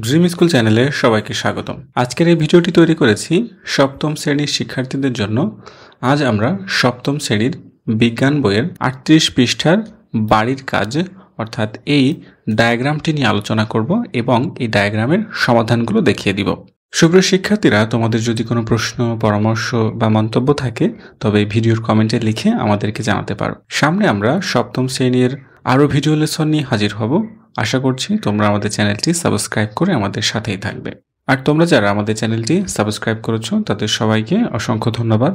Dream school চ্যানেলে সবাইকে স্বাগতম। আজকের এই ভিডিওটি তৈরি করেছি সপ্তম শ্রেণীর শিক্ষার্থীদের জন্য। আজ আমরা সপ্তম শ্রেণীর বিজ্ঞান বইয়ের 38 পৃষ্ঠার বাড়ির কাজ অর্থাৎ এই ডায়াগ্রামটি নিয়ে আলোচনা করব এবং এই ডায়াগ্রামের সমাধানগুলো দেখিয়ে দিব। সুপ্রিয় শিক্ষার্থীরা, তোমাদের যদি কোনো প্রশ্ন, পরামর্শ বা মন্তব্য থাকে তবে এই ভিডিওর কমেন্টে লিখে আমাদেরকে জানাতে পারো। সামনে আমরা সপ্তম শ্রেণীর আরও ভিডিও লেসন নিয়ে হাজির হব। আশা করছি তোমরা আমাদের চ্যানেলটি সাবস্ক্রাইব করে আমাদের সাথেই থাকবে। আর তোমরা যারা আমাদের চ্যানেলটি সাবস্ক্রাইব করেছো তাদের সবাইকে অসংখ্য ধন্যবাদ।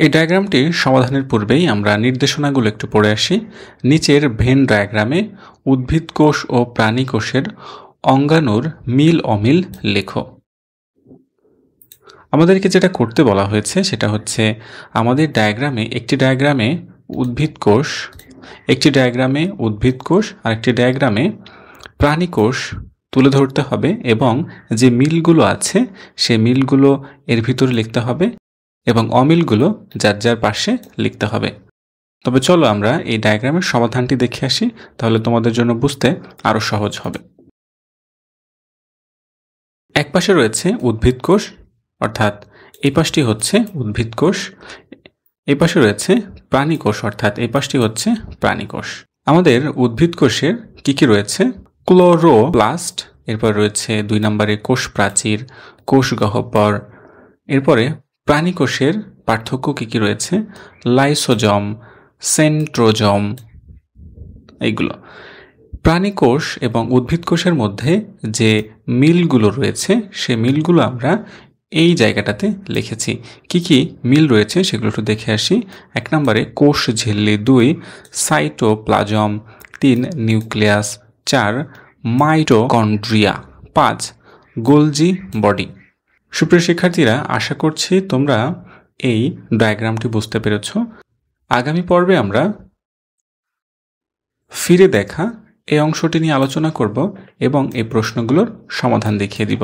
এই ডায়াগ্রামটির সমাধানের পূর্বেই আমরা নির্দেশনাগুলো একটু পড়ে আসি। নিচের ভেন ডায়াগ্রামে উদ্ভিদ কোষ ও প্রাণী কোষের অঙ্গাণুর মিল অমিল লেখো। আমাদেরকে যেটা করতে বলা হয়েছে সেটা হচ্ছে আমাদের ডায়াগ্রামে একটি ডায়াগ্রামে উদ্ভিদ কোষ, একটি ডায়াগ্রামে উদ্ভিদ কোষ আর একটি ডায়াগ্রামে প্রাণী কোষ তুলে ধরতে হবে এবং যে মিলগুলো আছে সে মিলগুলো এর ভিতরে লিখতে হবে এবং অমিলগুলো যার যার পাশে লিখতে হবে। তবে চলো আমরা এই ডায়াগ্রামের সমাধানটি দেখে আসি, তাহলে তোমাদের জন্য বুঝতে আরো সহজ হবে। এক পাশে রয়েছে উদ্ভিদ কোষ, অর্থাৎ এই পাশটি হচ্ছে উদ্ভিদ কোষ, এই পাশে রয়েছে প্রাণী কোষ, অর্থাৎ এই পাশটি হচ্ছে প্রাণী কোষ। আমাদের উদ্ভিদ কোষের কি রয়েছে? ক্লোরোপ্লাস্ট, এরপর রয়েছে 2 নম্বরে কোষ প্রাচীর, কোষ গহ্বর। এরপরে প্রাণী কোষের পার্থক্য কি রয়েছে? লাইসোজম, সেন্ট্রোজম, এইগুলো। প্রাণী কোষ এবং উদ্ভিদ কোষের মধ্যে যে মিলগুলো রয়েছে সে মিলগুলো আমরা এই জায়গাটাতে লিখেছি। কি মিল রয়েছে সেগুলো একটু দেখে আসি। 1 নম্বরে কোষ ঝিল্লি, 2 cytoplasm, 3 nucleus, 4 mitochondria, 5 Golgi body. সুপ্রিয় শিক্ষার্থীরা, আশা করছি তোমরা এই ডায়াগ্রামটি বুঝতে পেরেছ। আগামী পর্বে আমরা ফিরে দেখা এই অংশটি নিয়ে আলোচনা করব এবং এই প্রশ্নগুলোর সমাধান দেখিয়ে দিব।